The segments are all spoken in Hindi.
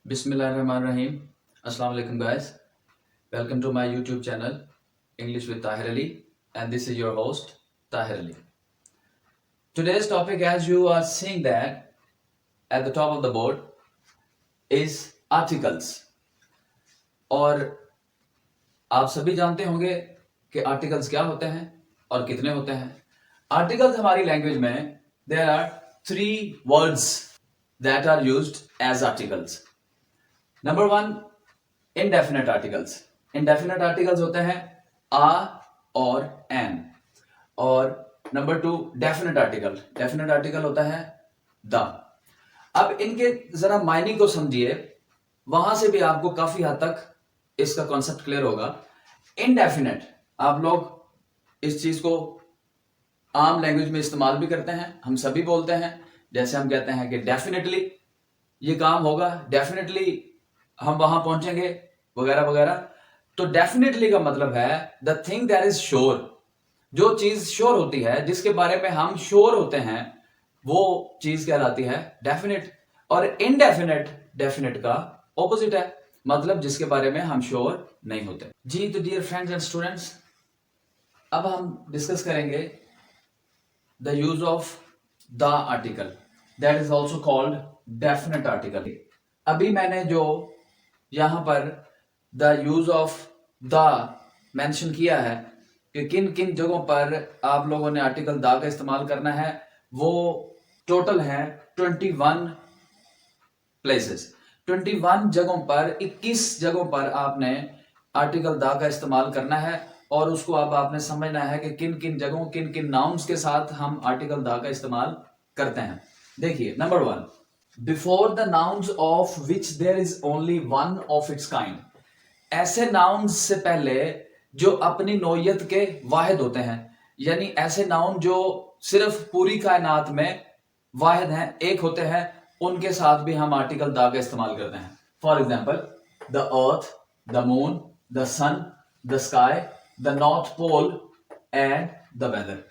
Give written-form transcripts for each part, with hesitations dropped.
Bismillahirrahmanirrahim. Assalamu alaikum guys. Welcome to my YouTube channel English with Tahir Ali, and this is your host Tahir Ali. Today's topic, as you are seeing that at the top of the board, is articles. और आप सभी जानते होंगे कि आर्टिकल्स क्या होते हैं और कितने होते हैं. आर्टिकल्स हमारी लैंग्वेज में there are 3 words that are used as articles. Number 1, indefinite articles. Indefinite articles होते हैं a और an. और number 2, definite article. Definite article होता है the. अब इनके जरा मायने को समझिए, वहां से भी आपको काफी हद तक इसका कॉन्सेप्ट क्लियर होगा. इनडेफिनेट, आप लोग इस चीज को आम लैंग्वेज में इस्तेमाल भी करते हैं, हम सभी बोलते हैं. जैसे हम कहते हैं कि डेफिनेटली ये काम होगा, डेफिनेटली हम वहां पहुंचेंगे, वगैरह वगैरह. तो डेफिनेटली का मतलब है the thing that is sure. जो चीज श्योर होती है, जिसके बारे में हम श्योर होते हैं, वो चीज कहलाती है डेफिनेट. और इनडेफिनेट डेफिनेट का ऑपोजिट है, मतलब जिसके बारे में हम श्योर नहीं होते. जी, तो डियर फ्रेंड्स एंड स्टूडेंट्स, अब हम डिस्कस करेंगे the use of the article, that is also called definite article. अभी मैंने जो यहां पर the use of the mention किया है कि किन किन जगहों पर आप लोगों ने आर्टिकल द का इस्तेमाल करना है, वो टोटल है 21 प्लेसेस. 21 जगहों पर 21 जगहों पर आपने आर्टिकल द का इस्तेमाल करना है. और उसको अब आपने समझना है कि किन किन जगहों, किन किन नाउन्स के साथ हम आर्टिकल द का इस्तेमाल करते हैं. देखिए, number 1, before the nouns of which there is only one of its kind. ऐसे नाउन्स से पहले जो अपनी नौयत के वाहिद होते हैं, यानी ऐसे नाउन जो सिर्फ पूरी कायनात में वाहिद हैं, एक होते हैं, उनके साथ भी हम आर्टिकल द का इस्तेमाल करते हैं. For example, the earth, the moon, the sun, the sky, the North Pole and the weather.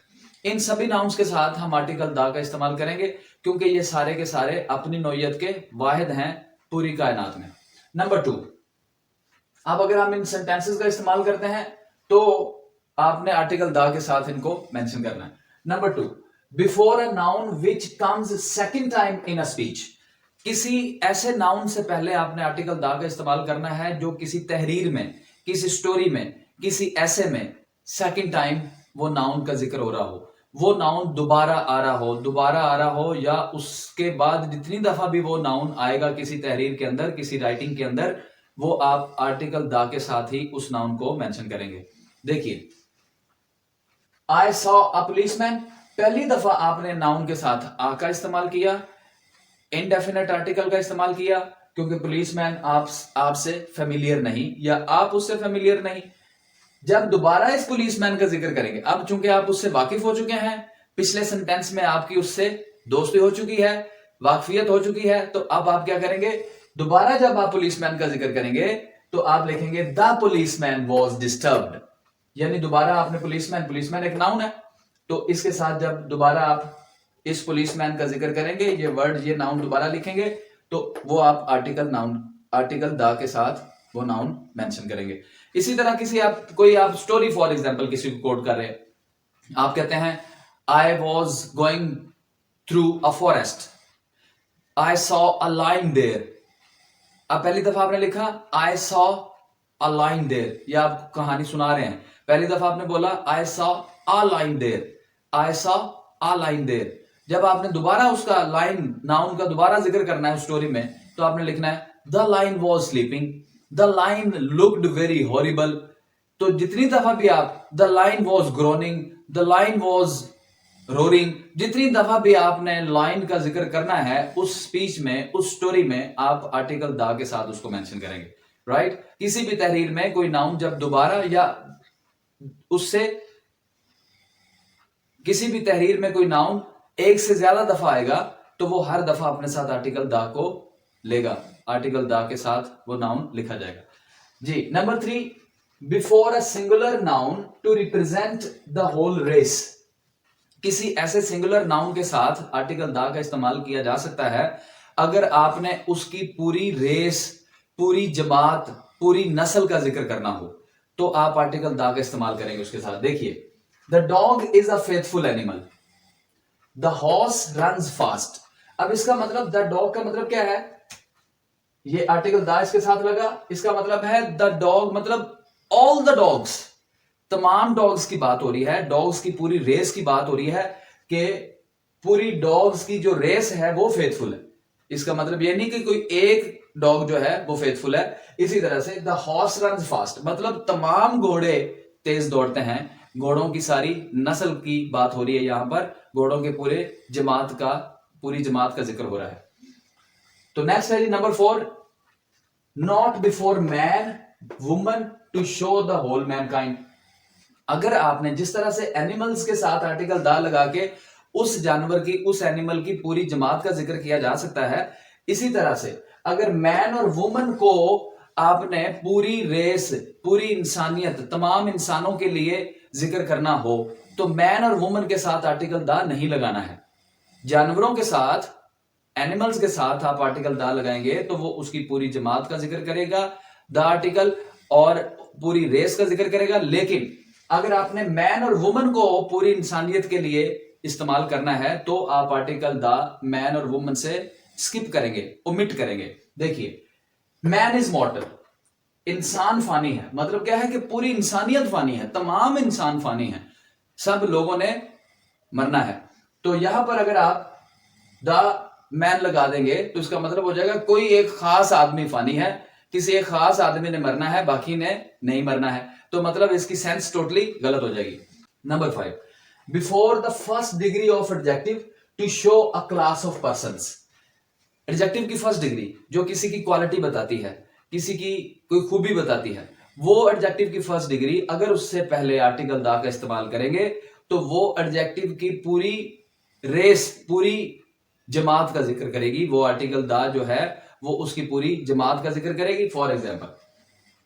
इन सभी नाउन्स के साथ हम आर्टिकल द का इस्तेमाल करेंगे, क्योंकि ये सारे के सारे अपनी नौयत के वाहिद हैं पूरी कायनात में. नंबर 2, अब अगर हम इन सेंटेंसेस का इस्तेमाल करते हैं तो आपने आर्टिकल द के साथ इनको मेंशन करना है. Number 2, before a noun which comes second time in a speech. किसी ऐसे नाउन से पहले आपने आर्टिकल द का इस्तेमाल करना है जो किसी तहरीर में, किसी स्टोरी में, किसी ऐसे में सेकंड टाइम वो नाउन का जिक्र हो रहा हो, वो नाउन दोबारा आ रहा हो, या उसके बाद जितनी दफा भी वो नाउन आएगा किसी तहरीर के अंदर, किसी राइटिंग के अंदर, वो आप आर्टिकल द के साथ ही उस नाउन को मेंशन करेंगे. देखिए, आई सॉ अ पुलिसमैन, पहली दफा आपने नाउन के साथ आ का इस्तेमाल किया, इनडेफिनेट आर्टिकल का इस्तेमाल किया, क्योंकि पुलिसमैन आपसे फेमिलियर नहीं, या आप उससे फेमिलियर नहीं. जब दोबारा इस पुलिसमैन का जिक्र करेंगे, अब चूंकि आप उससे वाकिफ हो चुके हैं, पिछले सेंटेंस में आपकी उससे दोस्ती हो चुकी है, वाकफियत हो चुकी है, तो अब आप क्या करेंगे, दोबारा जब आप पुलिसमैन का जिक्र करेंगे तो आप लिखेंगे द पुलिसमैन वॉज डिस्टर्ब्ड. यानी दोबारा आपने पुलिसमैन एक नाउन है, तो इसके साथ जब दोबारा आप इस पुलिसमैन का जिक्र करेंगे, ये वर्ड, ये नाउन दोबारा लिखेंगे, तो वो आप आर्टिकल द के साथ वो नाउन मेंशन करेंगे. इसी तरह कोई आप स्टोरी, फॉर एग्जांपल किसी को कोट कर रहे हैं, आप कहते हैं I was going through a forest, I saw a lion there. अब पहली दफा आपने लिखा I saw a lion there, या आप कहानी सुना रहे हैं, पहली दफा आपने बोला I saw a lion there, I saw a lion there. जब आपने दोबारा उसका लाइन, नाउन का दोबारा जिक्र करना है उस स्टोरी में, तो आपने लिखना है the line was sleeping, the line looked very horrible. तो जितनी दफा भी आप the line was groaning, the line was roaring, जितनी दफा भी आपने लाइन का जिक्र करना है उस स्पीच में, उस स्टोरी में, आप आर्टिकल द के साथ उसको मेंशन करेंगे. राइट? किसी भी तहरीर में कोई नाउन जब दोबारा, या उससे किसी भी तहरीर में कोई नाउन एक से ज्यादा दफा आएगा, तो वो हर दफा अपने साथ आर्टिकल द को लेगा, आर्टिकल द के साथ वो नाउन लिखा जाएगा. जी, number 3, before a singular noun to represent the whole race. किसी ऐसे सिंगुलर नाउन के साथ आर्टिकल द का इस्तेमाल किया जा सकता है अगर आपने उसकी पूरी रेस, पूरी जमात, पूरी नस्ल का जिक्र करना हो तो आप आर्टिकल द का इस्तेमाल करेंगे उसके साथ। देखिए, the dog is a faithful animal, the horse runs fast. अब इसका मतलब, द डॉग का मतलब क्या है, ये आर्टिकल द इसके साथ लगा, इसका मतलब है द डॉग, मतलब ऑल द डॉग्स, तमाम डॉग्स की बात हो रही है, डॉग्स की पूरी रेस की बात हो रही है कि पूरी डॉग्स की जो रेस है वो फेथफुल है। इसका मतलब ये नहीं कि कोई एक डॉग जो है वो फेथफुल है। इसी तरह से द हॉर्स रन्स फास्ट, मतलब तमाम घोड़े तेज दौड़ते हैं, घोड़ों की सारी नस्ल की बात हो रही है यहां पर, घोड़ों के पूरी जमात का जिक्र हो रहा है। तो नेक्स्ट है जी number 4, not before man woman to show the whole mankind. अगर आपने जिस तरह से एनिमल्स के साथ आर्टिकल द लगा के उस जानवर की, उस एनिमल की पूरी जमात का जिक्र किया जा सकता है, इसी तरह से अगर मैन और वुमन को आपने पूरी रेस, पूरी इंसानियत, तमाम इंसानों के लिए जिक्र करना हो तो मैन और वुमन के साथ आर्टिकल द नहीं लगाना है। जानवरों के साथ, एनिमल्स के साथ आप आर्टिकल द लगाएंगे तो वो उसकी पूरी जमात का जिक्र करेगा द आर्टिकल, और पूरी रेस का जिक्र करेगा। लेकिन अगर आपने मैन और वुमन को पूरी इंसानियत के लिए इस्तेमाल करना है तो आप आर्टिकल द मैन और वुमन से स्किप करेंगे, ओमिट करेंगे। देखिए, मैन इज मॉर्टल, इंसान फानी है, मतलब क्या है कि पूरी इंसानियत फानी है, तमाम इंसान फानी है, सब लोगों ने मरना है। तो यहां पर अगर आप द मैन लगा देंगे तो इसका मतलब हो जाएगा कोई एक खास आदमी फानी है, किसी एक खास आदमी ने मरना है, बाकी ने नहीं मरना है। तो मतलब इसकी सेंस टोटली गलत हो जाएगी। Number 5, before the first degree of adjective to show a class of persons. Adjective की फर्स्ट डिग्री जो किसी की क्वालिटी बताती है, किसी की कोई खूबी बताती है, वो एडजेक्टिव की फर्स्ट डिग्री अगर उससे पहले आर्टिकल द का इस्तेमाल करेंगे तो वो एडजेक्टिव की पूरी रेस, पूरी जमात का जिक्र करेगी। वो आर्टिकल द जो है वो उसकी पूरी जमात का जिक्र करेगी। For example,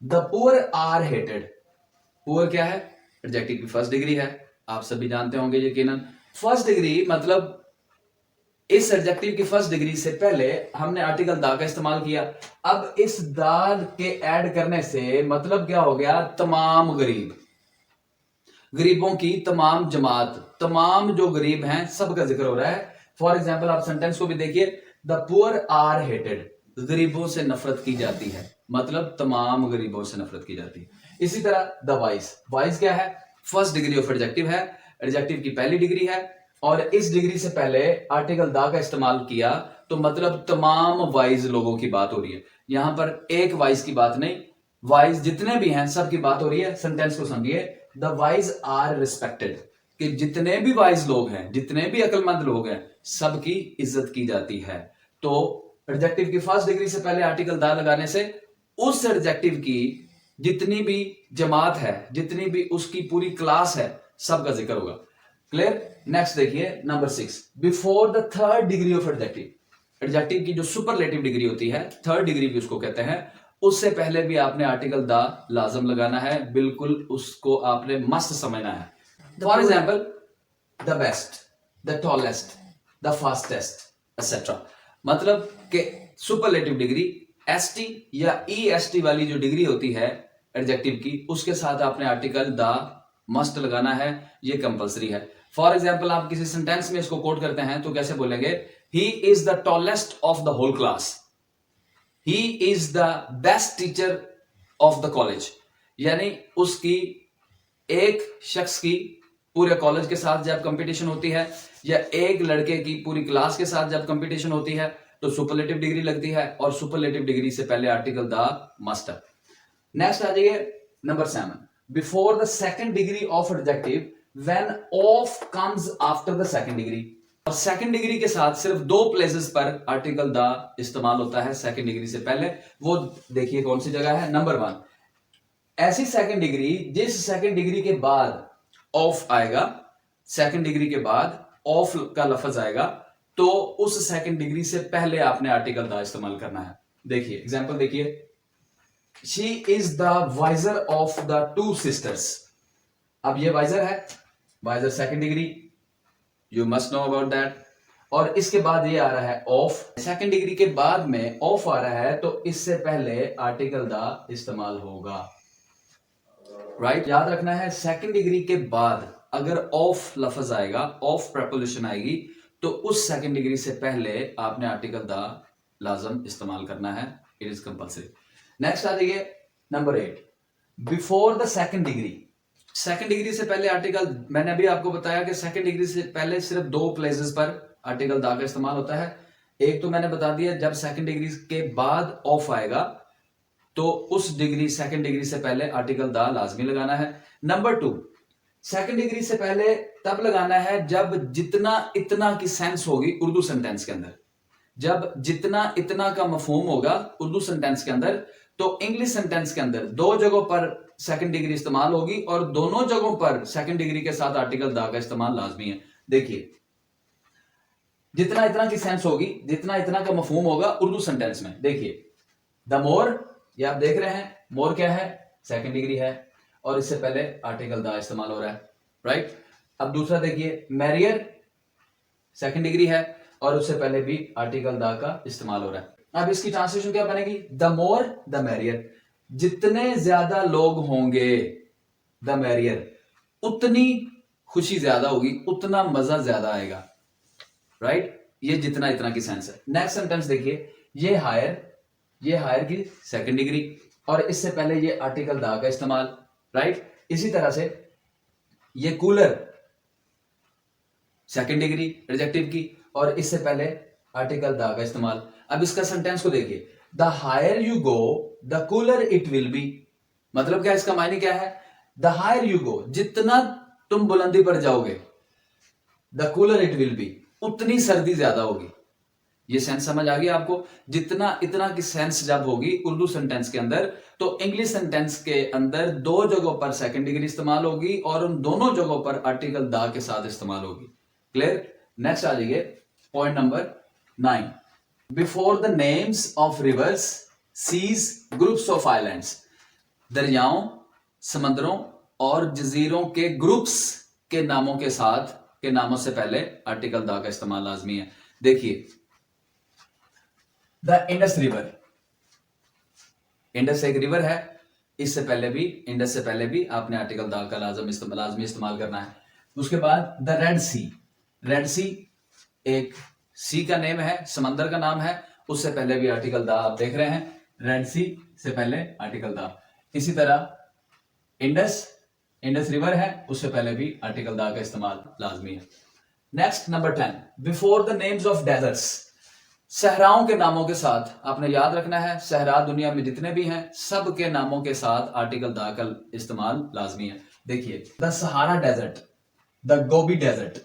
the poor are hated. Poor क्या है, एडजेक्टिव की फर्स्ट डिग्री है, आप सभी जानते होंगे यकीनन। फर्स्ट डिग्री मतलब इस एडजेक्टिव की फर्स्ट डिग्री से पहले हमने आर्टिकल द का इस्तेमाल किया। अब इस द के ऐड करने से मतलब क्या हो गया, तमाम गरीब, गरीबों की तमाम जमात, तमाम जो गरीब हैं सबका जिक्र हो रहा है। फॉर एग्जाम्पल आप सेंटेंस को भी देखिए, द पुअर आर हेटेड, गरीबों से नफरत की जाती है, मतलब तमाम गरीबों से नफरत की जाती है। इसी तरह द वाइज, वाइज क्या है, फर्स्ट डिग्री ऑफ एडजेक्टिव है, एडजेक्टिव की पहली डिग्री है, और इस डिग्री से पहले आर्टिकल द का इस्तेमाल किया तो मतलब तमाम वाइज लोगों की बात हो रही है। यहां पर एक वाइज की बात नहीं, वाइज जितने भी हैं सबकी बात हो रही है। सेंटेंस को समझिए, द वाइज आर रिस्पेक्टेड, कि जितने भी वाइज लोग हैं, जितने भी अक्लमंद लोग हैं, सबकी इज्जत की जाती है। तो एडजेक्टिव की फर्स्ट डिग्री से पहले आर्टिकल द लगाने से उस एडजेक्टिव की जितनी भी जमात है, जितनी भी उसकी पूरी क्लास है, सबका जिक्र होगा। क्लियर। नेक्स्ट देखिए number 6, before the third degree of adjective. Adjective की जो सुपरलेटिव डिग्री होती है, थर्ड डिग्री भी उसको कहते हैं, उससे पहले भी आपने आर्टिकल द लाजम लगाना है, बिल्कुल उसको आपने मस्त समझना है। For example, the best, the tallest, the fastest etcetera. मतलब कि सुपरलेटिव डिग्री एसटी या ईएसटी वाली जो डिग्री होती है एडजेक्टिव की, उसके साथ आपने आर्टिकल द मस्ट लगाना है, ये कंपलसरी है। फॉर एग्जाम्पल आप किसी सेंटेंस में इसको कोट करते हैं तो कैसे बोलेंगे, he is the tallest of the whole class, he is the best teacher of the college. यानी उसकी, एक शख्स की पूरे कॉलेज के साथ जब कंपटीशन होती है, या एक लड़के की पूरी क्लास के साथ जब कंपटीशन होती है तो सुपरलेटिव डिग्री लगती है, और सुपरलेटिव डिग्री से पहले आर्टिकल द मस्ट है। नेक्स्ट आ जाइए number 7, before the second degree of adjective when of comes after the second degree. और सेकंड डिग्री के साथ सिर्फ 2 प्लेसेस पर आर्टिकल द इस्तेमाल होता है सेकंड डिग्री से पहले। वो देखिए कौन सी जगह है। नंबर 1, ऐसी सेकंड डिग्री जिस सेकंड डिग्री के बाद ऑफ आएगा, सेकंड डिग्री के बाद ऑफ का लफ्ज आएगा, तो उस सेकंड डिग्री से पहले आपने आर्टिकल द इस्तेमाल करना है। देखिए एग्जांपल देखिए, she is the wiser of the 2 sisters. अब ये वाइजर है, wiser second degree, you must know about that. और इसके बाद ये आ रहा है ऑफ, सेकंड डिग्री के बाद में ऑफ आ रहा है, तो इससे पहले आर्टिकल द इस्तेमाल होगा। राइट, याद रखना है सेकंड डिग्री के बाद अगर ऑफ लफ्ज आएगा, ऑफ प्रपोजिशन आएगी, तो उस सेकंड डिग्री से पहले आपने आर्टिकल द लाजम इस्तेमाल करना है। It is compulsory. नेक्स्ट आ जाइए number 8, before the second degree. Second degree से पहले आर्टिकल, मैंने अभी आपको बताया कि सेकंड डिग्री से पहले सिर्फ 2 प्लेसेस पर आर्टिकल द का इस्तेमाल होता है। एक तो मैंने बता दिया, जब सेकंड डिग्री के बाद ऑफ आएगा तो उस डिग्री, सेकंड डिग्री से पहले आर्टिकल द लाजमी लगाना है। नंबर 2, सेकंड डिग्री से पहले तब लगाना है जब जितना इतना की सेंस होगी उर्दू सेंटेंस के अंदर। जब जितना इतना का मफहूम होगा उर्दू सेंटेंस के अंदर, तो इंग्लिश सेंटेंस के अंदर 2 जगहों पर सेकंड डिग्री इस्तेमाल होगी और दोनों जगहों पर सेकंड डिग्री के साथ आर्टिकल द का इस्तेमाल लाजमी है। देखिए, जितना इतना की सेंस होगी, जितना इतना का मफहूम होगा उर्दू सेंटेंस में। देखिए, द मोर, ये आप देख रहे हैं, मोर क्या है, सेकंड डिग्री है और इससे पहले आर्टिकल द इस्तेमाल हो रहा है। राइट, अब दूसरा देखिए, मैरियर, सेकंड डिग्री है और उससे पहले भी आर्टिकल द का इस्तेमाल हो रहा है। अब इसकी ट्रांसलेशन क्या बनेगी, द मोर द मैरियर, जितने ज्यादा लोग होंगे, द मैरियर, उतनी खुशी ज्यादा होगी, उतना मजा ज्यादा आएगा। राइट, ये जितना इतना की सेंस है। नेक्स्ट सेंटेंस देखिए, ये हायर की सेकंड डिग्री और इससे पहले ये आर्टिकल द का इस्तेमाल। राइट, इसी तरह से ये कूलर, सेकंड डिग्री एडजेक्टिव की और इससे पहले आर्टिकल द का इस्तेमाल। अब इसका सेंटेंस को देखिए, the higher you go the cooler it will be. मतलब क्या, इसका मायने क्या है, द हायर यू गो, जितना तुम बुलंदी पर जाओगे, the cooler it will B, उतनी सर्दी ज्यादा होगी। ये सेंस समझ आ गया आपको। जितना इतना की सेंस जब होगी उर्दू सेंटेंस के अंदर, तो इंग्लिश सेंटेंस के अंदर 2 जगहों पर सेकंड डिग्री इस्तेमाल होगी और उन दोनों जगहों पर आर्टिकल द के साथ इस्तेमाल होगी। क्लियर। नेक्स्ट आ जाइए point number 9, before the names of rivers, seas, groups of islands. दरियाओं, समंदरों और जजीरों के ग्रुप्स के नामों के साथ, के नामों से पहले आर्टिकल द का इस्तेमाल लाजमी है। देखिए, द इंडस रिवर, इंडस एक रिवर है, इससे पहले भी, इंडस से पहले भी आपने आर्टिकल द का लाजमी इस्तेमाल करना है। उसके बाद द रेड सी, रेड सी एक सी का नेम है, समंदर का नाम है, उससे पहले भी आर्टिकल द आप देख रहे हैं, रेड सी से पहले आर्टिकल द। इसी तरह इंडस रिवर है, उससे पहले भी आर्टिकल द का इस्तेमाल लाजमी है। Next number 10, before the names of deserts. सहराओं के नामों के साथ आपने याद रखना है, सहरा दुनिया में जितने भी हैं सब के नामों के साथ आर्टिकल द का इस्तेमाल लाजमी है। देखिए, the Sahara desert, the Gobi desert,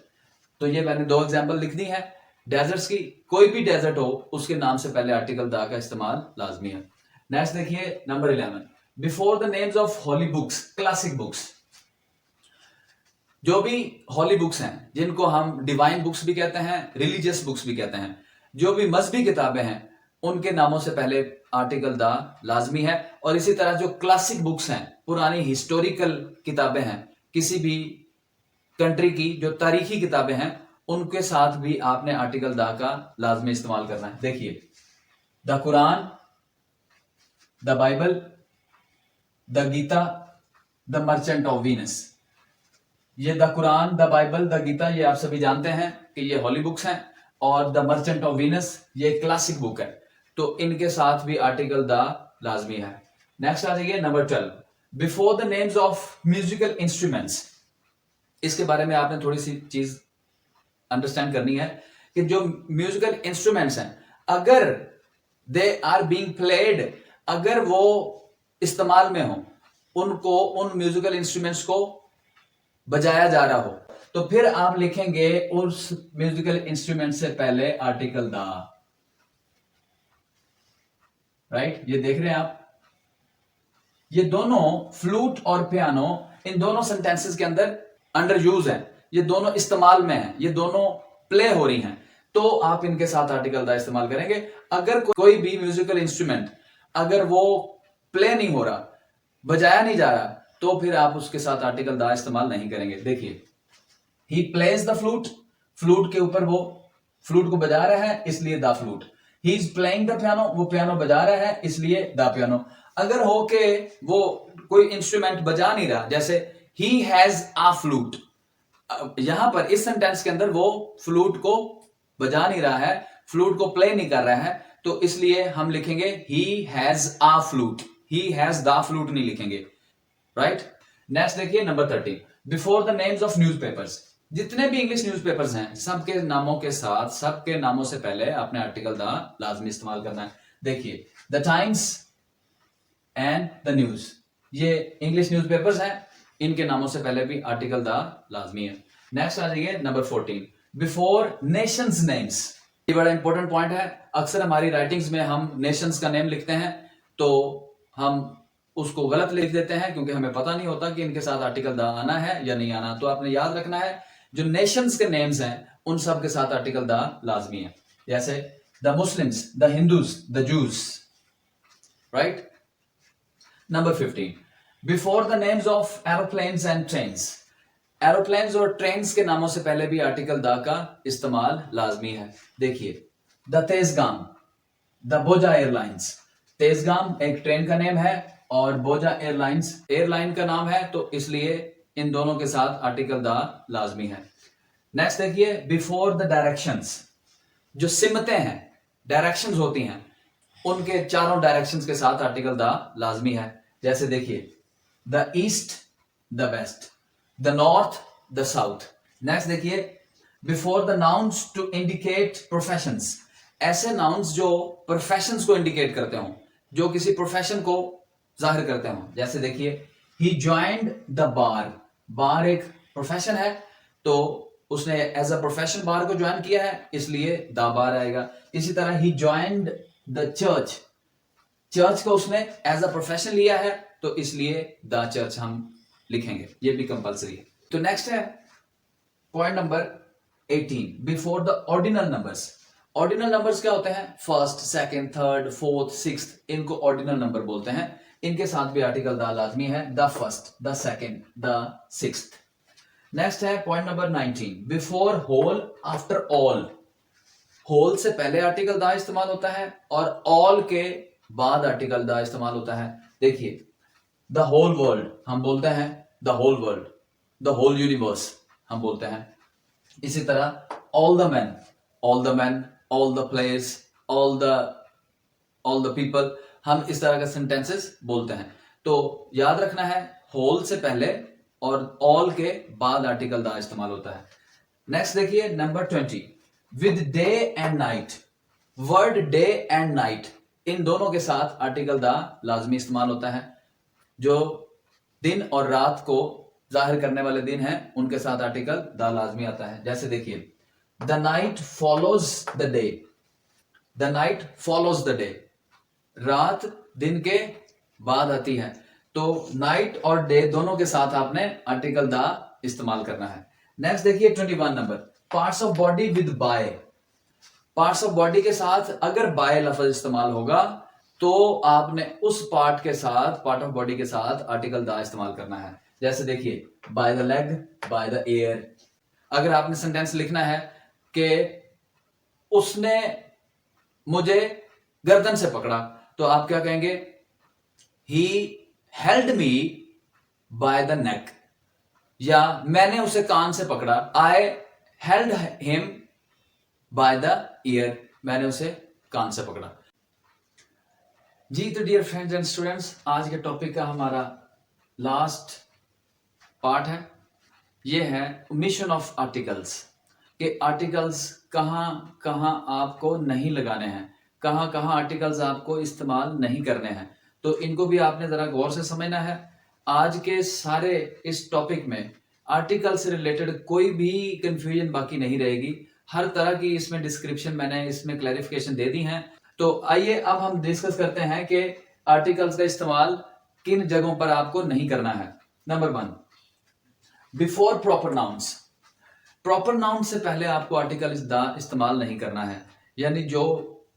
तो ये मैंने 2 एग्जांपल लिख दी है डेजर्ट्स की। कोई भी डेजर्ट हो उसके नाम से पहले आर्टिकल द का इस्तेमाल लाजमी है। नेक्स्ट देखिए number 11, before the names of holy books, classic books. जो भी हॉली बुक्स हैं, जिनको हम डिवाइन बुक्स भी कहते हैं, रिलीजियस बुक्स भी कहते हैं, जो भी मजहबी किताबें हैं, उनके नामों से पहले आर्टिकल द लाजमी है। और इसी तरह जो क्लासिक बुक्स हैं, पुरानी हिस्टोरिकल किताबें हैं, किसी भी कंट्री की जो तारीखी किताबें हैं, उनके साथ भी आपने आर्टिकल द का लाजमी इस्तेमाल करना है। देखिए, the Quran, the Bible, the Gita, the Merchant of Venice. ये the Quran, the Bible, the Gita, ये आप सभी जानते हैं कि ये हॉली बुक्स हैं, और द मर्चेंट ऑफ वीनस ये क्लासिक बुक है, तो इनके साथ भी आर्टिकल द लाजमी है। नेक्स्ट आ जाइए number 12, before the names of musical instruments. इसके बारे में आपने थोड़ी सी चीज अंडरस्टैंड करनी है कि जो म्यूजिकल इंस्ट्रूमेंट्स हैं, अगर दे आर बीइंग प्लेड, अगर वो इस्तेमाल में हो, उनको, उन म्यूजिकल इंस्ट्रूमेंट्स को बजाया जा रहा हो, तो फिर आप लिखेंगे उस म्यूजिकल इंस्ट्रूमेंट से पहले आर्टिकल द। राइट, ये देख रहे हैं आप, ये दोनों फ्लूट और पियानो, इन दोनों सेंटेंसेस के अंदर अंडर यूज है, ये दोनों इस्तेमाल में है, ये दोनों प्ले हो रही हैं, तो आप इनके साथ आर्टिकल द इस्तेमाल करेंगे। अगर कोई भी म्यूजिकल इंस्ट्रूमेंट अगर वो प्ले नहीं हो रहा, बजाया नहीं जा रहा, तो फिर आप उसके साथ आर्टिकल द इस्तेमाल नहीं करेंगे। देखिए, he plays the flute, flute के ऊपर वो फ्लूट को बजा रहा है इसलिए the flute. He is playing the piano, वो पियानो बजा रहा है इसलिए द पियानो। अगर हो के वो कोई इंस्ट्रूमेंट बजा नहीं रहा, जैसे ही हैज अ फ्लूट, यहां पर इस सेंटेंस के अंदर वो फ्लूट को बजा नहीं रहा है, फ्लूट को प्ले नहीं कर रहा है, तो इसलिए हम लिखेंगे he has a flute, he has the flute नहीं लिखेंगे, राइट। नेक्स्ट देखिए number 13, before the names of newspapers. जितने भी इंग्लिश न्यूज़पेपर्स हैं सबके नामों के साथ, सबके नामों से पहले आपने आर्टिकल द लाजमी इस्तेमाल करना है। देखिए the times and the news, ये इंग्लिश न्यूज़पेपर्स हैं, इनके नामों से पहले भी आर्टिकल द लाजमी है। नेक्स्ट आ जाइए नंबर 14, बिफोर नेशंस नेम्स। ये बड़ा इंपॉर्टेंट पॉइंट है। अक्सर हमारी राइटिंग्स में हम नेशंस का नेम लिखते हैं तो हम उसको गलत लिख देते हैं क्योंकि हमें पता नहीं होता कि इनके साथ आर्टिकल द आना है या नहीं आना। तो आपने याद रखना है जो नेशंस के नेम्स हैं उन सब के साथ आर्टिकल द लाजमी है, जैसे the Muslims, the Hindus, the juice, right. Number 15, before the names of aeroplanes and trains. Aeroplanes और ट्रेन्स के नामों से पहले भी आर्टिकल द का इस्तेमाल लाजमी है। देखिए द तेजगाम, द बोजा एयरलाइंस। तेजगाम एक ट्रेन का नेम है और बोजा एयरलाइंस एयरलाइन का नाम है, तो इसलिए इन दोनों के साथ आर्टिकल द लाजमी है। नेक्स्ट देखिए बिफोर द डायरेक्शंस। जो सिमतें हैं, डायरेक्शंस होती हैं, उनके चारों डायरेक्शंस के साथ आर्टिकल द लाजमी है। जैसे देखिए the east, the west, the north, the south. Next देखिए before the nouns to indicate professions. ऐसे नाउन्स जो प्रोफेशंस को इंडिकेट करते हो, जो किसी प्रोफेशन को जाहिर करते हो। जैसे देखिए ही ज्वाइंड द बार, बार एक प्रोफेशन है तो उसने एज अ प्रोफेशन बार को ज्वाइन किया है इसलिए द बार आएगा। इसी तरह he joined the church, church को उसने एज अ प्रोफेशन लिया है तो इसलिए द चर्च हम लिखेंगे, ये भी कंपलसरी है। तो नेक्स्ट है point number 18, before the ordinal numbers. Ordinal numbers क्या होते हैं? First, second, third, fourth, sixth, इनको ऑर्डिनल नंबर बोलते हैं। इनके साथ भी आर्टिकल द लाजमी है, the first, the second, the sixth. Next है point number 19, before whole, after all. Whole से पहले आर्टिकल द इस्तेमाल होता है और ऑल के बाद आर्टिकल द इस्तेमाल होता है। देखिए द होल वर्ल्ड हम बोलते हैं the whole world, the whole universe हम बोलते हैं। इसी तरह all the man, all the man, all the players, all the people, हम इस तरह के सेंटेंसेस बोलते हैं। तो याद रखना है होल से पहले और ऑल के बाद आर्टिकल द इस्तेमाल होता है। नेक्स्ट देखिए number 20, with day and night. Word day and night, इन दोनों के साथ आर्टिकल द लाजमी इस्तेमाल होता है। जो दिन और रात को जाहिर करने वाले दिन हैं उनके साथ आर्टिकल द लाजमी आता है। जैसे देखिए the night follows the day, the night follows the day, रात दिन के बाद आती है। तो नाइट और डे दोनों के साथ आपने आर्टिकल द इस्तेमाल करना है। नेक्स्ट देखिए 21 number, parts of body with by. Parts of body के साथ अगर बाय लफ्ज इस्तेमाल होगा तो आपने उस पार्ट के साथ, पार्ट ऑफ बॉडी के साथ आर्टिकल द इस्तेमाल करना है। जैसे देखिए by the leg, by the air. अगर आपने सेंटेंस लिखना है कि उसने मुझे गर्दन से पकड़ा, तो आप क्या कहेंगे? He held me by the neck, या मैंने उसे कान से पकड़ा, I held him by the year, मैंने उसे कान से पकड़ा। जी तो डियर फ्रेंड्स एंड स्टूडेंट्स, आज के टॉपिक का हमारा लास्ट पार्ट है, ये है ओमिशन ऑफ आर्टिकल्स, कि आर्टिकल्स कहाँ कहाँ आपको नहीं लगाने हैं, कहाँ कहाँ आर्टिकल्स आपको इस्तेमाल नहीं करने हैं। तो इनको भी आपने जरा गौर से समझना है। आज के सारे इस टॉपिक में आर्टिकल से रिलेटेड कोई भी कंफ्यूजन बाकी नहीं रहेगी। हर तरह की इसमें डिस्क्रिप्शन मैंने इसमें क्लैरिफिकेशन दे दी हैं। तो आइए अब हम डिस्कस करते हैं कि आर्टिकल्स का इस्तेमाल किन जगहों पर आपको नहीं करना है। Number 1, before proper nouns. Proper noun से पहले आपको आर्टिकल द इस्तेमाल नहीं करना है, यानी जो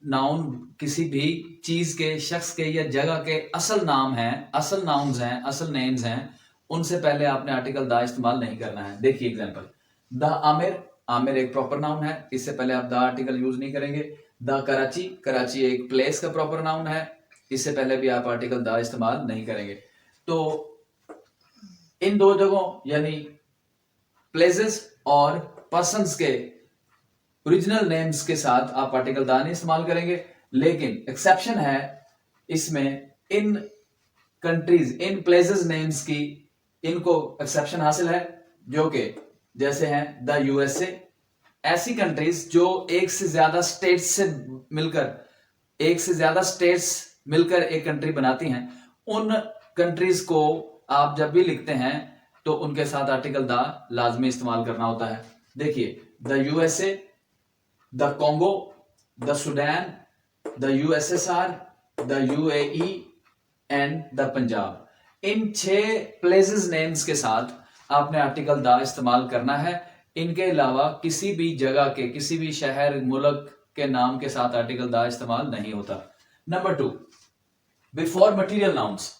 नाउन किसी भी चीज के, शख्स के या जगह के असल नाम हैं, असल नाउन्स हैं, असल नेम्स हैं, उनसे पहले आपने आर्टिकल द इस्तेमाल नहीं करना है। देखिए एग्जांपल, द आमिर आमिर एक प्रॉपर नाउन है, इससे पहले आप द आर्टिकल यूज नहीं करेंगे। द कराची, कराची एक प्लेस का प्रॉपर नाउन है, इससे पहले भी आप आर्टिकल द इस्तेमाल नहीं करेंगे। तो इन दो जगहों यानी प्लेसेस और पर्सन्स के ओरिजिनल नेम्स के साथ आप आर्टिकल द नहीं इस्तेमाल करेंगे। लेकिन एक्सेप्शन है इसमें, इन कंट्रीज, इन प्लेसेस नेम्स की इनको एक्सेप्शन हासिल है, जो कि जैसे हैं द यूएसए। ऐसी कंट्रीज जो एक से ज्यादा स्टेट्स मिलकर एक कंट्री बनाती हैं, उन कंट्रीज को आप जब भी लिखते हैं तो उनके साथ आर्टिकल द लाजमी इस्तेमाल करना होता है। देखिए, the USA, the Congo, the Sudan, the USSR, the UAE and the Punjab. In 6 places names के साथ आपने आर्टिकल द इस्तेमाल करना है। इनके अलावा किसी भी जगह के, किसी भी शहर, मुल्क के नाम के साथ आर्टिकल द इस्तेमाल नहीं होता। Number 2, before material nouns.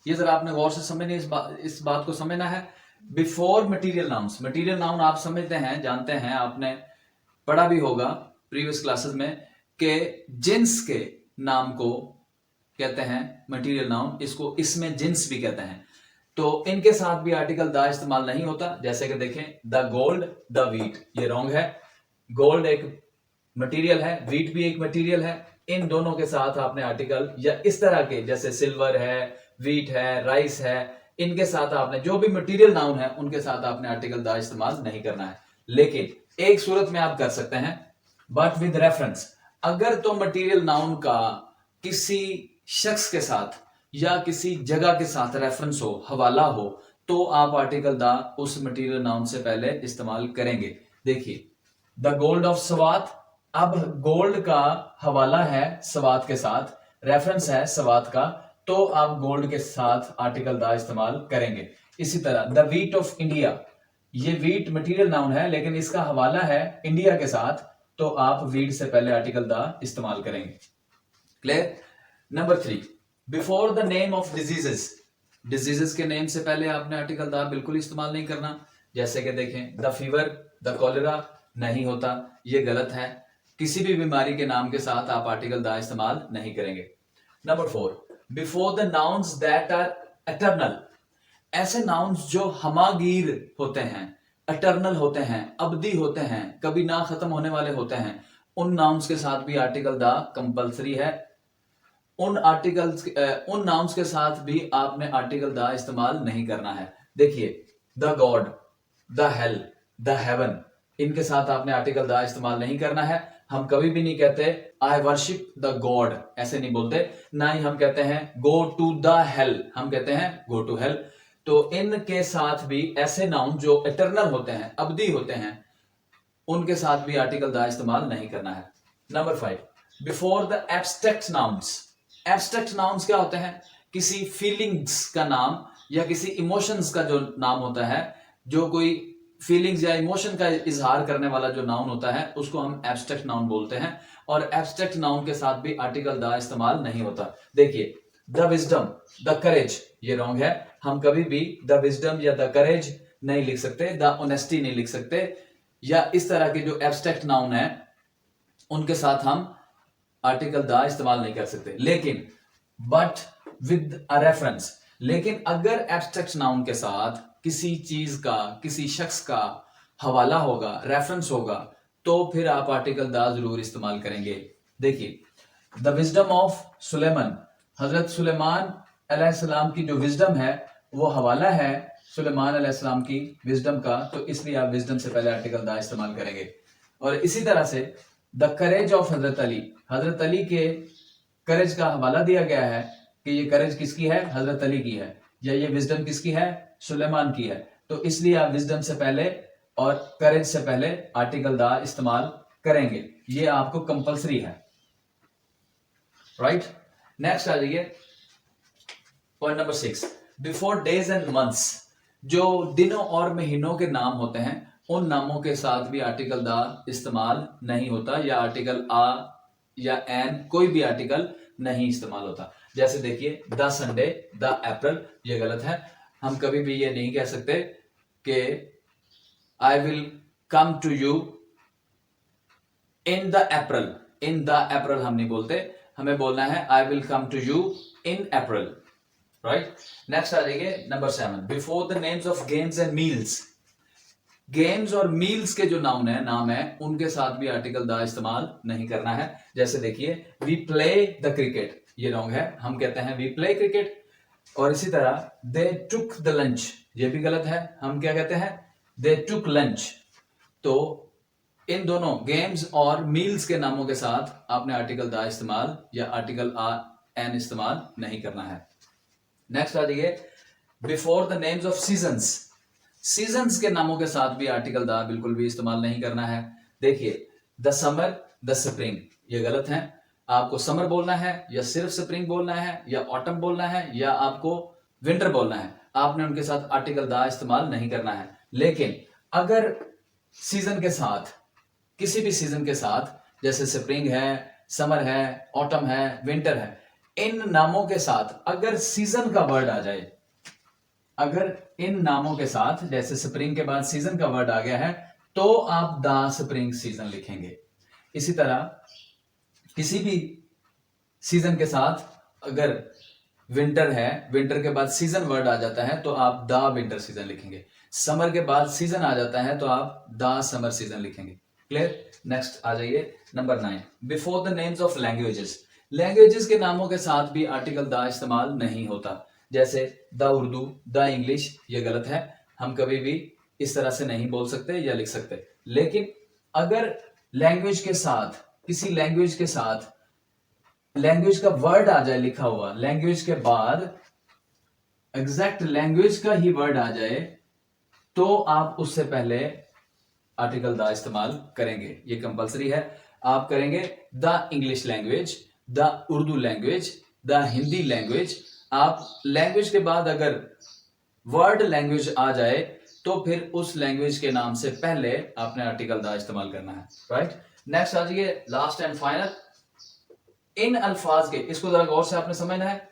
ये जरा आपने गौर से समझनी, इस बात को समझना है। Before material nouns, material noun आप समझते हैं, जानते हैं, आपने पढ़ा भी होगा प्रीवियस क्लासेस में कि जिन्स के नाम को कहते हैं मटीरियल नाउन, इसको इसमें जिन्स भी कहते हैं। तो इनके साथ भी आर्टिकल द इस्तेमाल नहीं होता। जैसे कि देखें, द गोल्ड, द वीट, ये रॉन्ग है। गोल्ड एक मटेरियल है, वीट भी एक मटेरियल है। इन दोनों के साथ आपने आर्टिकल, या इस तरह के जैसे सिल्वर है, वीट है, राइस है, इनके साथ आपने जो भी मटेरियल नाउन है उनके साथ आपने आर्टिकल द इस्तेमाल नहीं करना है। लेकिन एक सूरत में आप कर सकते हैं, बट विद रेफरेंस। अगर तो मटेरियल नाउन का किसी शख्स के साथ या किसी जगह के साथ रेफरेंस हो, हवाला हो, तो आप आर्टिकल द उस मटेरियल नाउन से पहले इस्तेमाल करेंगे। देखिए, द गोल्ड ऑफ सवात, अब गोल्ड का हवाला है सवात के साथ, रेफरेंस है सवात का, तो आप गोल्ड के साथ आर्टिकल द इस्तेमाल करेंगे। इसी तरह द वीट ऑफ इंडिया, ये वीट मटेरियल नाउन है लेकिन इसका हवाला है इंडिया के साथ, तो आप वीट से पहले आर्टिकल द इस्तेमाल करेंगे। Clear? Number 3, before the name of diseases. Diseases के नेम से पहले आपने आर्टिकल द बिल्कुल इस्तेमाल नहीं करना। जैसे कि देखें, द फीवर, द कॉलेरा, नहीं होता, ये गलत है। किसी भी बीमारी के नाम के साथ आप आर्टिकल द इस्तेमाल नहीं करेंगे। Number 4, before the nouns that are eternal. ऐसे नाउन्स जो हमागीर होते हैं, एटर्नल होते हैं, अबदी होते हैं, कभी ना खत्म होने वाले होते हैं, उन नाउन्स के साथ भी आर्टिकल द कंपलसरी है। उन नाउन्स के साथ भी आपने आर्टिकल द इस्तेमाल नहीं करना है। देखिए, the God, the hell, the haven, इनके साथ आपने आर्टिकल द इस्तेमाल नहीं करना है। हम कभी भी नहीं कहते आई वर्शिप द गॉड, ऐसे नहीं बोलते। ना ही हम कहते हैं गो टू द हेल, हम कहते हैं गो टू हेल। तो इनके साथ भी ऐसे नाउन जो इटर्नल होते हैं, अबदी होते हैं, उनके साथ भी आर्टिकल द इस्तेमाल नहीं करना है। Number 5, before the abstract nouns. Abstract nouns क्या होते हैं? किसी फीलिंग्स का नाम या किसी इमोशंस का जो नाम होता है, जो कोई फीलिंग्स या इमोशन का इजहार करने वाला जो नाउन होता है, उसको हम एब्स्ट्रैक्ट नाउन बोलते हैं। और एब्स्ट्रैक्ट नाउन के साथ भी आर्टिकल द इस्तेमाल नहीं होता। देखिए, द विजडम, द करेज, ये रॉन्ग है। हम कभी भी द विजडम या द करेज नहीं लिख सकते, द ऑनेस्टी नहीं लिख सकते, या इस तरह के जो एब्स्ट्रैक्ट नाउन है उनके साथ हम आर्टिकल द इस्तेमाल नहीं कर सकते। लेकिन बट विद अ रेफरेंस, लेकिन अगर एब्स्ट्रैक्ट नाउन के साथ किसी चीज का, किसी शख्स का हवाला होगा, रेफरेंस होगा, तो फिर आप आर्टिकल द जरूर इस्तेमाल करेंगे। देखिए, द विजडम ऑफ सुलेमान, हजरत सुलेमान अलैहिस्सलाम की जो विजडम है वो हवाला है सुलेमान अलैहिस्सलाम की विजडम का, तो इसलिए आप विजडम से पहले आर्टिकल द इस्तेमाल करेंगे। और इसी तरह से द करेज ऑफ हजरत अली, हजरत अली के करेज का हवाला दिया गया है कि ये करेज किसकी है? हजरत अली की है। या ये विजडम किसकी है? सुलेमान की है। तो इसलिए आप विजडम से पहले और करेज से पहले आर्टिकल द इस्तेमाल करेंगे, ये आपको कंपलसरी है। राइट, नेक्स्ट आ जाइए, point number 6, before days and months. जो दिनों और महीनों के नाम होते हैं, उन नामों के साथ भी आर्टिकल द इस्तेमाल नहीं होता, या आर्टिकल आ या एन, कोई भी आर्टिकल नहीं इस्तेमाल होता। जैसे देखिए, द संडे, द अप्रैल, ये गलत है। हम कभी भी ये नहीं कह सकते कि I will come to you in the April, in the April हम नहीं बोलते, हमें बोलना है I will come to you in April, right. Next आ जाइए number 7, before the names of games and meals. Games और मील्स के जो नाम है उनके साथ भी आर्टिकल द इस्तेमाल नहीं करना है। जैसे देखिए वी प्ले द क्रिकेट, ये रॉन्ग है, हम कहते हैं वी प्ले क्रिकेट। और इसी तरह दे टुक द लंच, ये भी गलत है, हम क्या कहते हैं दे टुक लंच। तो इन दोनों गेम्स और मील्स के नामों के साथ आपने आर्टिकल द इस्तेमाल या आर्टिकल एन इस्तेमाल नहीं करना है। नेक्स्ट आ जाइए before the names of seasons. Seasons के नामों के साथ भी आर्टिकल द बिल्कुल भी इस्तेमाल नहीं करना है। देखिए द समर, द स्प्रिंग, ये गलत है। आपको समर बोलना है या सिर्फ स्प्रिंग बोलना है या ऑटम बोलना है या आपको विंटर बोलना है, आपने उनके साथ आर्टिकल द इस्तेमाल नहीं करना है। लेकिन अगर सीजन के साथ, किसी भी सीजन के साथ, जैसे स्प्रिंग है, समर है, ऑटम है, विंटर है, इन नामों के साथ अगर सीजन का वर्ड आ जाए, अगर इन नामों के साथ जैसे स्प्रिंग के बाद सीजन का वर्ड आ गया है तो आप द स्प्रिंग सीजन लिखेंगे। इसी तरह किसी भी सीजन के साथ अगर विंटर है, विंटर के बाद सीजन वर्ड आ जाता है तो आप द विंटर सीजन लिखेंगे। समर के बाद सीजन आ जाता है तो आप द समर सीजन लिखेंगे। क्लियर। नेक्स्ट आ जाइए number 9, before the names of languages. Languages के नामों के साथ भी आर्टिकल द इस्तेमाल नहीं होता। जैसे द उर्दू, द इंग्लिश, ये गलत है, हम कभी भी इस तरह से नहीं बोल सकते या लिख सकते। लेकिन अगर लैंग्वेज के साथ, किसी लैंग्वेज के साथ लैंग्वेज का वर्ड आ जाए लिखा हुआ, लैंग्वेज के बाद एग्जैक्ट लैंग्वेज का ही वर्ड आ जाए तो आप उससे पहले आर्टिकल द इस्तेमाल करेंगे। ये कंपलसरी है। आप करेंगे the English language, the Urdu language, the Hindi language. आप लैंग्वेज के बाद अगर वर्ड लैंग्वेज आ जाए तो फिर उस लैंग्वेज के नाम से पहले आपने आर्टिकल द इस्तेमाल करना है, राइट। नेक्स्ट आ जाइए लास्ट एंड फाइनल, इन अल्फाज के, इसको जरा गौर से आपने समझना है,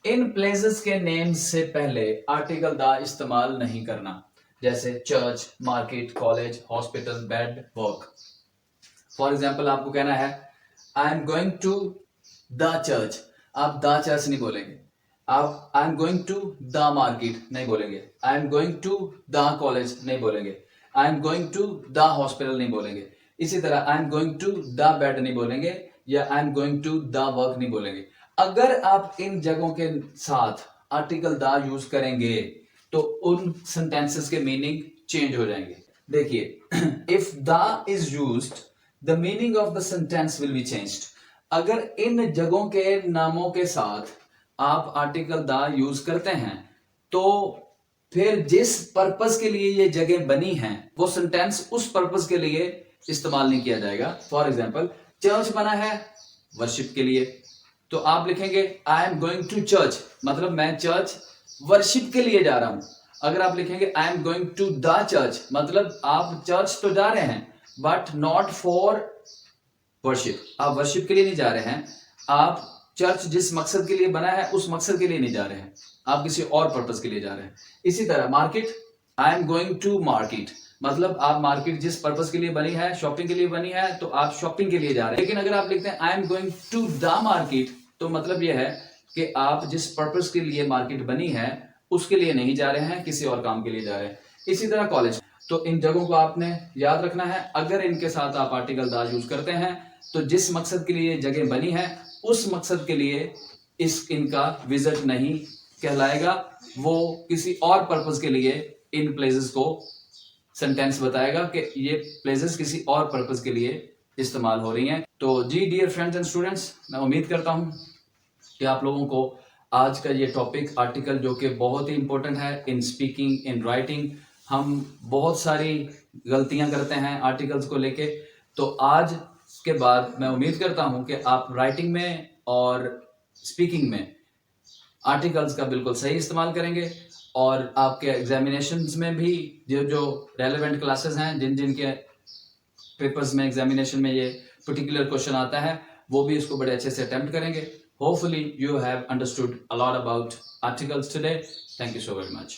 इन प्लेसेस के नेम्स से पहले आर्टिकल द इस्तेमाल नहीं करना। जैसे church, market, college, hospital, bed, work. For example आपको कहना है I am going to the church, आप द चर्च नहीं बोलेंगे। आप I am going to the market नहीं बोलेंगे। I am going to the college नहीं बोलेंगे। I am going to the hospital नहीं बोलेंगे। इसी तरह I am going to the bed नहीं बोलेंगे या I am going to the work नहीं बोलेंगे। अगर आप इन जगहों के साथ आर्टिकल द यूज करेंगे तो उन सेंटेंसेस के मीनिंग चेंज हो जाएंगे। देखिए if the is used the meaning of the sentence will be changed. अगर इन जगहों के नामों के साथ आप आर्टिकल द यूज करते हैं तो फिर जिस पर्पस के लिए ये जगह बनी है वो सेंटेंस उस पर्पस के लिए इस्तेमाल नहीं किया जाएगा। फॉर एग्जाम्पल चर्च बना है वर्शिप के लिए, तो आप लिखेंगे I am going to church, मतलब मैं चर्च वर्शिप के लिए जा रहा हूं। अगर आप लिखेंगे I am going to the church, मतलब आप चर्च तो जा रहे हैं बट नॉट फॉर वर्शिप, आप वर्शिप के लिए नहीं जा रहे हैं। आप चर्च जिस मकसद के लिए बना है उस मकसद के लिए नहीं जा रहे हैं, आप किसी और पर्पस के लिए जा रहे हैं। इसी तरह market, I am going to market, मतलब आप मार्केट जिस पर्पस के लिए बनी है, शॉपिंग के लिए बनी है, तो आप शॉपिंग के लिए जा रहे हैं। लेकिन अगर आप लिखते हैं I am going to the market तो मतलब यह है कि आप जिस पर्पस के लिए मार्केट बनी है उसके लिए नहीं जा रहे हैं, किसी और काम के लिए जा रहे हैं। इसी तरह कॉलेज, तो इन जगहों को आपने याद रखना है। अगर इनके साथ आप आर्टिकल द यूज करते हैं तो जिस मकसद के लिए जगह बनी है उस मकसद के लिए इनका विजिट नहीं कहलाएगा, वो किसी और पर्पस के लिए इन प्लेसेस को सेंटेंस बताएगा कि ये प्लेसेस किसी और पर्पस के लिए इस्तेमाल हो रही हैं। तो जी डियर फ्रेंड्स एंड स्टूडेंट्स, मैं उम्मीद करता हूं कि आप लोगों को आज का ये टॉपिक आर्टिकल, जो कि बहुत ही इंपॉर्टेंट है इन स्पीकिंग, इन राइटिंग, हम बहुत सारी गलतियां करते हैं आर्टिकल्स को लेके, तो आज के बाद मैं उम्मीद करता हूं कि आप राइटिंग में और स्पीकिंग में आर्टिकल्स का बिल्कुल सही इस्तेमाल करेंगे और आपके एग्जामिनेशंस में भी जो रेलेवेंट क्लासेस हैं, जिन के पेपर्स में, एग्जामिनेशन में ये पर्टिकुलर क्वेश्चन आता है, वो भी इसको बड़े अच्छे से अटेम्प्ट करेंगे। Hopefully you have understood a lot about articles today. Thank you so very much.